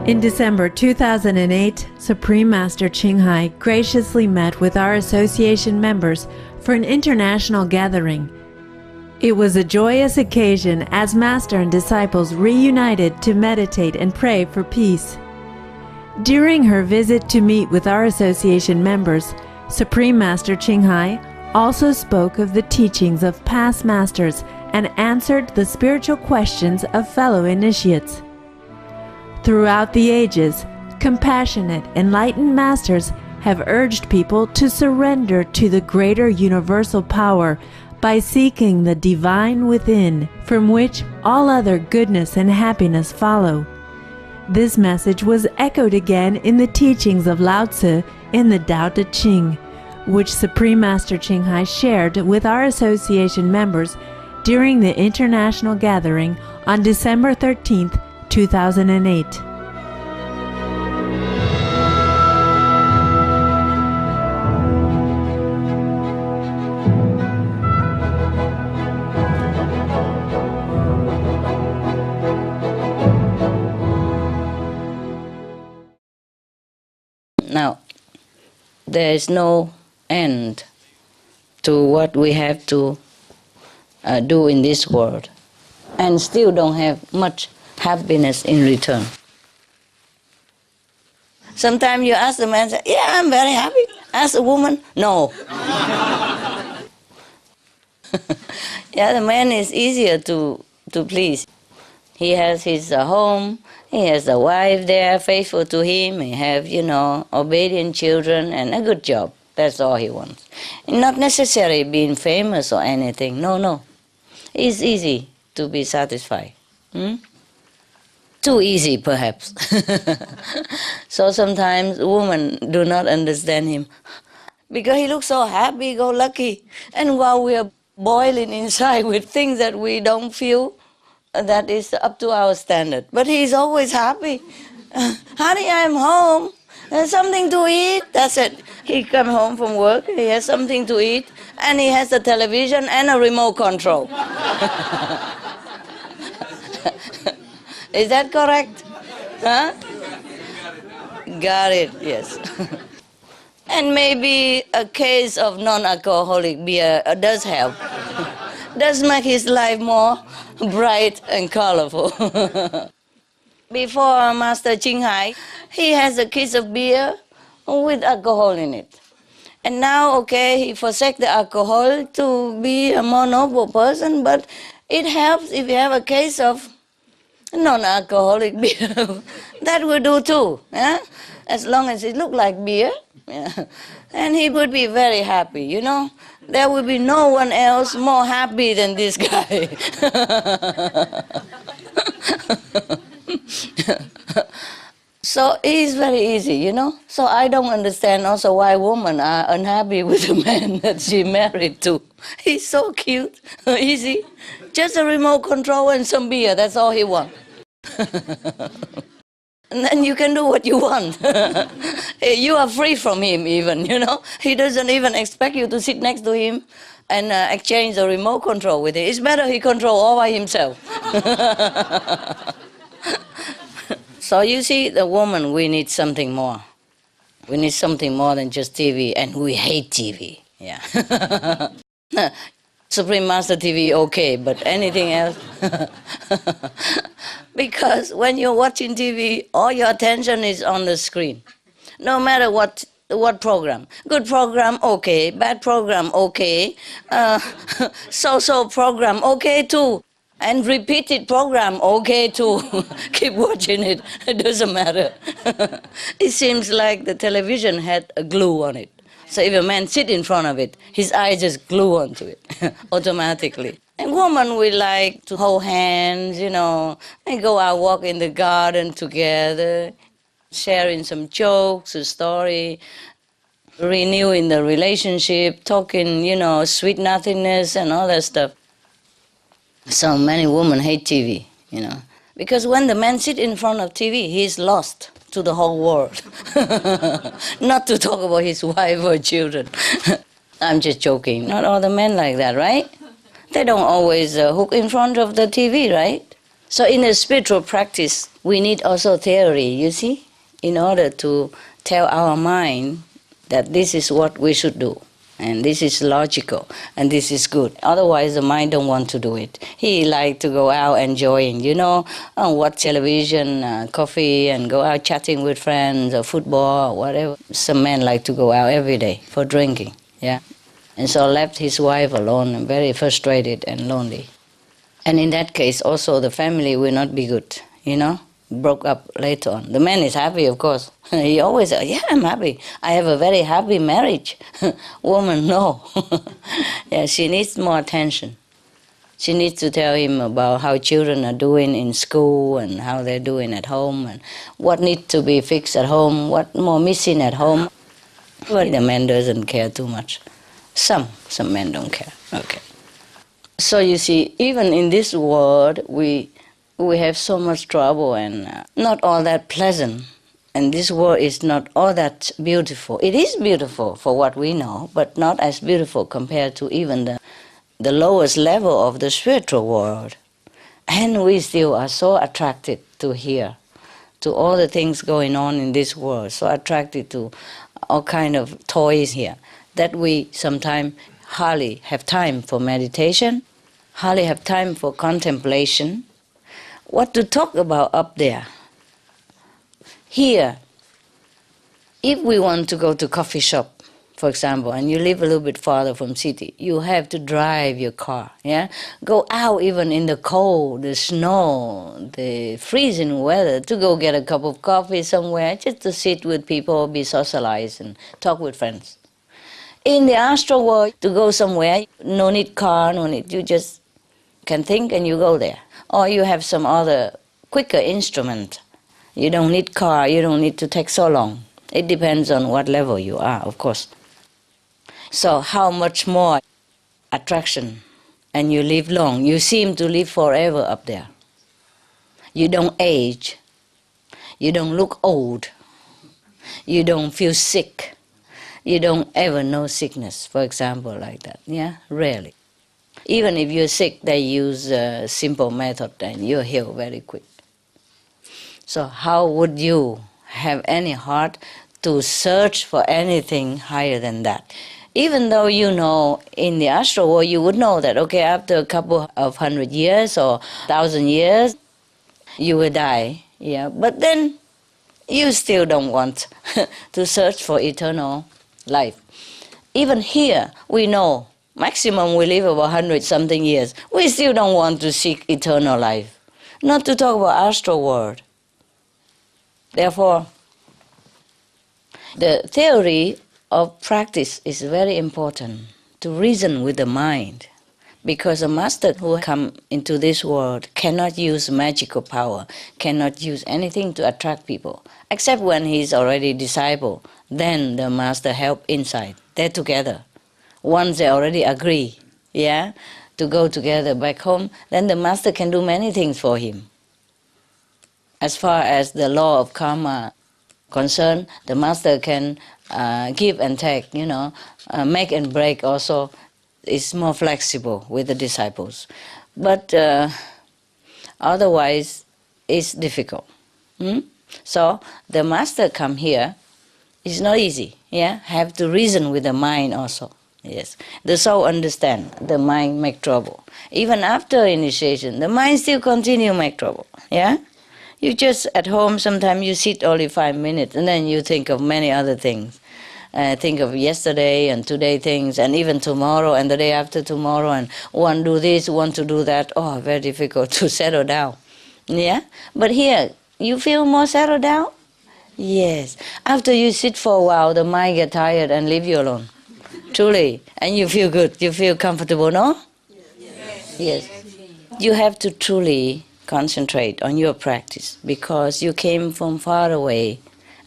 In December 2008, Supreme Master Ching graciously met with our association members for an international gathering. It was a joyous occasion as Master and disciples reunited to meditate and pray for peace. During her visit to meet with our association members, Supreme Master Ching also spoke of the teachings of past masters and answered the spiritual questions of fellow initiates. Throughout the ages, compassionate, enlightened masters have urged people to surrender to the greater universal power by seeking the divine within, from which all other goodness and happiness follow. This message was echoed again in the teachings of Lao Tzu in the Tao Te Ching, which Supreme Master Ching shared with our association members during the international gathering on December 13th, 2008. Now, there is no end to what we have to do in this world, and still don't have much happiness in return. Sometimes you ask the man, say, yeah, I'm very happy. Ask a woman, no. Yeah, the man is easier to please. He has his home, he has a wife there, faithful to him, he have, obedient children and a good job. That's all he wants. Not necessarily being famous or anything, no. It's easy to be satisfied. Too easy, perhaps. So sometimes women do not understand him because he looks so happy-go-lucky. And while we are boiling inside with things that we don't feel that is up to our standard. But he's always happy. Honey, I'm home. There's something to eat. That's it. He comes home from work, he has something to eat, and he has a television and a remote control. Is that correct? Huh? Got it, yes. And maybe a case of non-alcoholic beer does help. Does make his life more bright and colorful. Before Master Ching he has a case of beer with alcohol in it. And now, okay, he forsake the alcohol to be a more noble person, but it helps if you have a case of non-alcoholic beer. That will do too, yeah? As long as it look like beer. Yeah. And he would be very happy, There will be no one else more happy than this guy. So it's very easy, So I don't understand also why women are unhappy with the man that she married to. He's so cute, easy. Just a remote control and some beer, that's all he wants. And then you can do what you want. You are free from him even, He doesn't even expect you to sit next to him and exchange the remote control with him. It's better he control all by himself. So you see, the woman, we need something more. We need something more than just TV, and we hate TV. Yeah. Supreme Master TV, okay, but anything else? Because when you're watching TV, all your attention is on the screen. No matter what program. Good program, okay. Bad program, okay. So-so program, okay too. And repeated program, okay too. Keep watching it, it doesn't matter. It seems like the television had a glue on it. So if a man sit in front of it, his eyes just glue onto it, automatically. And women, we like to hold hands, and go out walk in the garden together, sharing some jokes, a story, renewing the relationship, talking, sweet nothingness and all that stuff. So many women hate TV, because when the man sit in front of TV, he's lost to the whole world. Not to talk about his wife or children. I'm just joking. Not all the men like that, right? They don't always hook in front of the TV, right? So in a spiritual practice, we need also theory, you see, in order to tell our mind that this is what we should do, and this is logical, and this is good. Otherwise, the mind don't want to do it. He like to go out enjoying, watch television, coffee, and go out chatting with friends, or football, or whatever. Some men like to go out every day for drinking, yeah. And so left his wife alone, and very frustrated and lonely. And in that case, also the family will not be good, broke up later on. The man is happy, of course. He always says, yeah, I'm happy. I have a very happy marriage. Woman, no. Yeah, she needs more attention. She needs to tell him about how children are doing in school and how they're doing at home and what needs to be fixed at home, what more missing at home. But the man doesn't care too much. Some men don't care. Okay. So you see, even in this world, we have so much trouble and not all that pleasant. And this world is not all that beautiful. It is beautiful for what we know, but not as beautiful compared to even the lowest level of the spiritual world. And we still are so attracted to here, to all the things going on in this world, so attracted to all kind of toys here, that we sometimes hardly have time for meditation, hardly have time for contemplation. What to talk about up there? Here, if we want to go to coffee shop, for example, and you live a little bit farther from city, you have to drive your car, yeah? Go out even in the cold, the snow, the freezing weather to go get a cup of coffee somewhere, just to sit with people, be socialized and talk with friends. In the astral world, to go somewhere, no need car, no need, you just can think and you go there. Or you have some other quicker instrument. You don't need car, you don't need to take so long. It depends on what level you are, of course. So how much more attraction, and you live long. You seem to live forever up there. You don't age. You don't look old. You don't feel sick. You don't ever know sickness, for example, like that. Yeah, rarely. Even if you're sick, they use a simple method and you heal very quick. So how would you have any heart to search for anything higher than that? Even though you know in the astral world, you would know that, okay, after a couple of 100 years or 1,000 years, you will die. Yeah, but then you still don't want to search for eternal life. Even here, we know maximum we live about 100-something years. We still don't want to seek eternal life. Not to talk about astral world. Therefore, the theory of practice is very important, to reason with the mind. Because a master who comes into this world cannot use magical power, cannot use anything to attract people, except when he's already disciple. Then the master help inside. They're together. Once they already agree, yeah, to go together back home, then the master can do many things for him. As far as the law of karma concerned, the master can give and take, make and break also. Is more flexible with the disciples. But otherwise, it's difficult. So the master come here, it's not easy. Yeah, have to reason with the mind also. Yes, the soul understand, the mind make trouble. Even after initiation, the mind still continue make trouble. Yeah, you just at home, sometimes you sit only 5 minutes and then you think of many other things. Think of yesterday and today things, and even tomorrow and the day after tomorrow, and one do this, one to do that. Oh, very difficult to settle down. Yeah? But here, you feel more settled down? Yes. After you sit for a while, the mind get tired and leave you alone. Truly. And you feel good. You feel comfortable, no? Yes. You have to truly concentrate on your practice because you came from far away.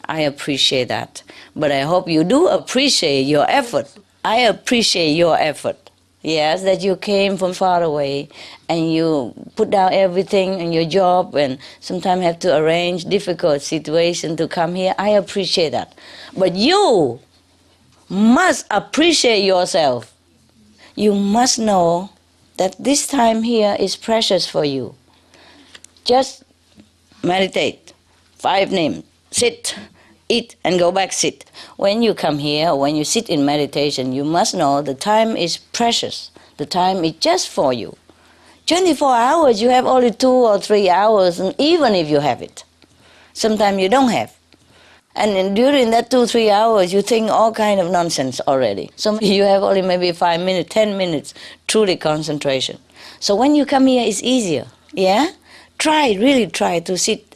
I appreciate that. But I hope you do appreciate your effort. I appreciate your effort. Yes, that you came from far away and you put down everything in your job and sometimes have to arrange difficult situation to come here. I appreciate that. But you must appreciate yourself. You must know that this time here is precious for you. Just meditate. 5 names. Sit, eat, and go back, sit. When you come here, when you sit in meditation, you must know the time is precious. The time is just for you. 24 hours, you have only 2 or 3 hours, and even if you have it, sometimes you don't have. And during that 2-3 hours, you think all kind of nonsense already. So you have only maybe 5 minutes, 10 minutes, truly concentration. So when you come here, it's easier. Yeah? Really try to sit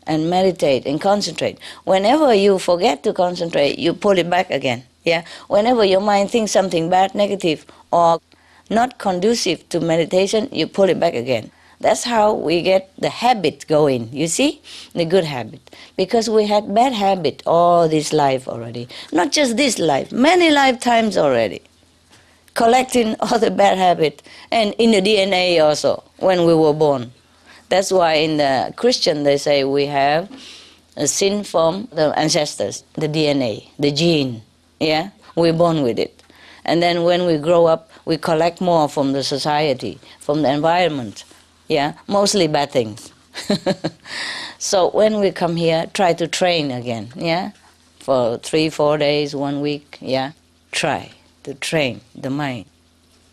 and meditate and concentrate. Whenever you forget to concentrate, you pull it back again. Yeah? Whenever your mind thinks something bad, negative, or not conducive to meditation, you pull it back again. That's how we get the habit going, you see? The good habit. Because we had bad habit all this life already. Not just this life, many lifetimes already. Collecting all the bad habit, and in the DNA also, when we were born. That's why in the Christian they say we have a sin from the ancestors, the DNA, the gene. Yeah? We're born with it. And then when we grow up, we collect more from the society, from the environment. Yeah, mostly bad things. So when we come here, try to train again, yeah? For 3-4 days, 1 week, yeah? Try to train the mind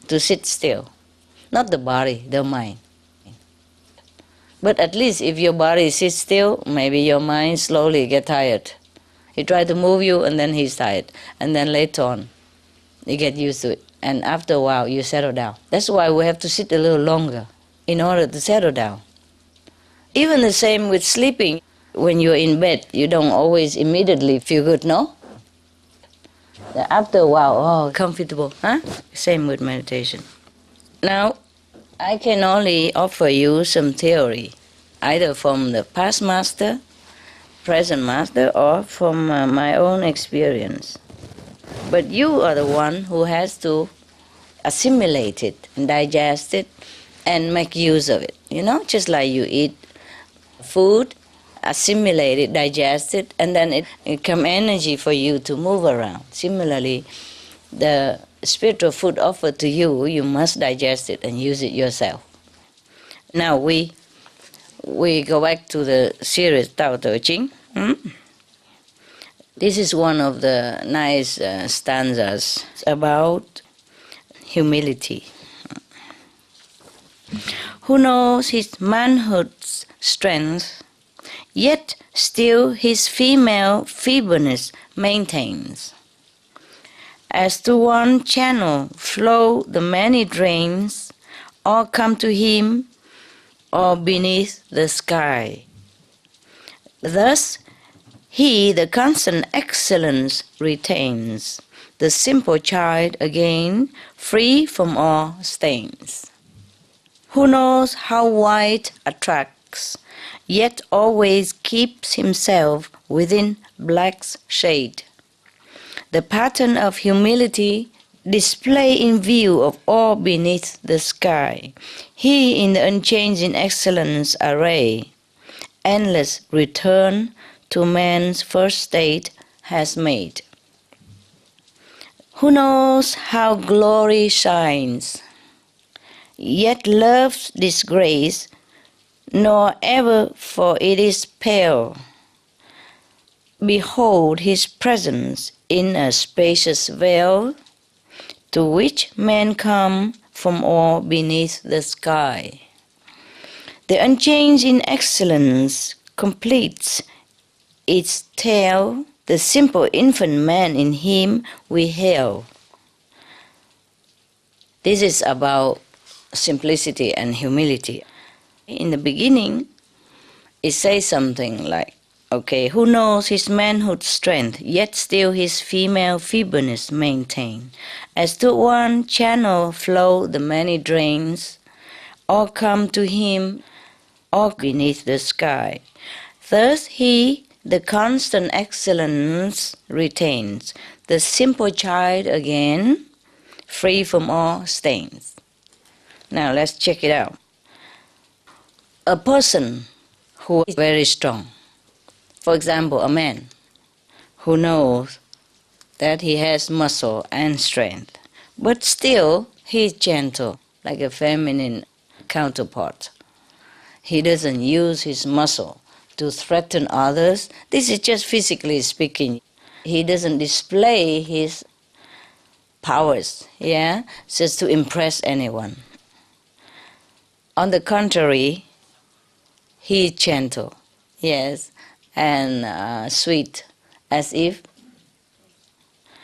to sit still. Not the body, the mind. But at least if your body sits still, maybe your mind slowly get tired. He try to move you and then he's tired. And then later on, you get used to it. And after a while, you settle down. That's why we have to sit a little longer in order to settle down. Even the same with sleeping. When you're in bed, you don't always immediately feel good, no? After a while, oh, comfortable, huh? Same with meditation. Now, I can only offer you some theory, either from the past master, present master, or from my own experience. But you are the one who has to assimilate it and digest it and make use of it. You know, just like you eat food, assimilate it, digest it, and then it becomes energy for you to move around. Similarly, the spiritual food offered to you, you must digest it and use it yourself. Now we go back to the series Tao Te Ching. This is one of the nice stanzas about humility. Who knows his manhood's strength, yet still his female feebleness maintains. As to one channel flow the many drains, all come to him, or beneath the sky. Thus he the constant excellence retains, the simple child again, free from all stains. Who knows how white attracts, yet always keeps himself within black's shade. The pattern of humility display in view of all beneath the sky. He in the unchanging excellence array, endless return to man's first state has made. Who knows how glory shines, yet love's disgrace, nor ever for it is pale. Behold his presence in a spacious veil, to which men come from all beneath the sky. The unchanging excellence completes its tale, the simple infant man in him we hail. This is about simplicity and humility. In the beginning, it says something like, okay, who knows his manhood strength, yet still his female feebleness maintain. As to one channel flow the many drains, all come to him, all beneath the sky. Thus he the constant excellence retains, the simple child again, free from all stains. Now let's check it out. A person who is very strong, for example, a man who knows that he has muscle and strength, but still he is gentle, like a feminine counterpart. He doesn't use his muscle to threaten others. This is just physically speaking. He doesn't display his powers, just to impress anyone. On the contrary, he is gentle, and sweet, as if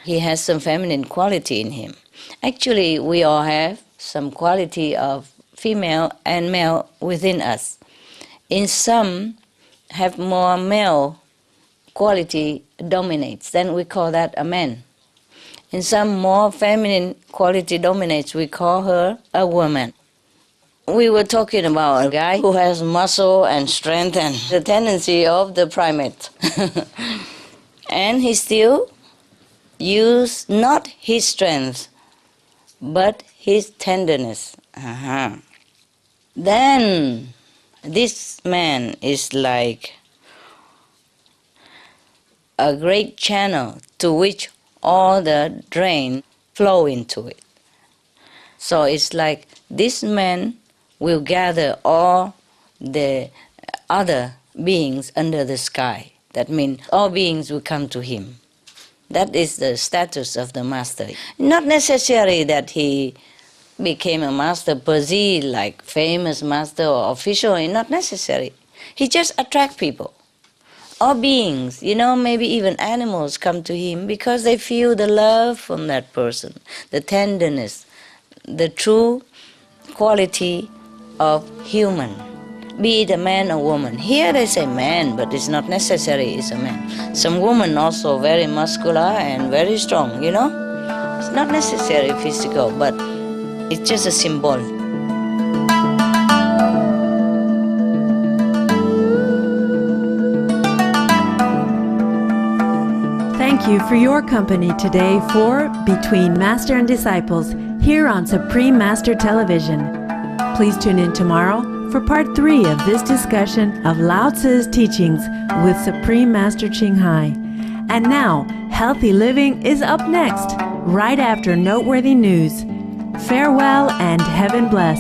he has some feminine quality in him. Actually, we all have some quality of female and male within us. In some, have more male quality dominates, then we call that a man. In some, more feminine quality dominates, we call her a woman. We were talking about a guy who has muscle and strength and the tendency of the primate. And he still used not his strength, but his tenderness. Then this man is like a great channel to which all the drain flow into it. So it's like this man will gather all the other beings under the sky. That means all beings will come to him. That is the status of the master. Not necessary that he became a master per se, like famous master or official, not necessary. He just attracts people. All beings, maybe even animals come to him because they feel the love from that person, the tenderness, the true quality of human, be it a man or woman. Here they say man, but it's not necessary it's a man. Some women also very muscular and very strong, It's not necessary physical, but it's just a symbol. Thank you for your company today for Between Master and Disciples here on Supreme Master Television. Please tune in tomorrow for part 3 of this discussion of Lao Tzu's teachings with Supreme Master Ching. And now, Healthy Living is up next, right after noteworthy news. Farewell and heaven bless.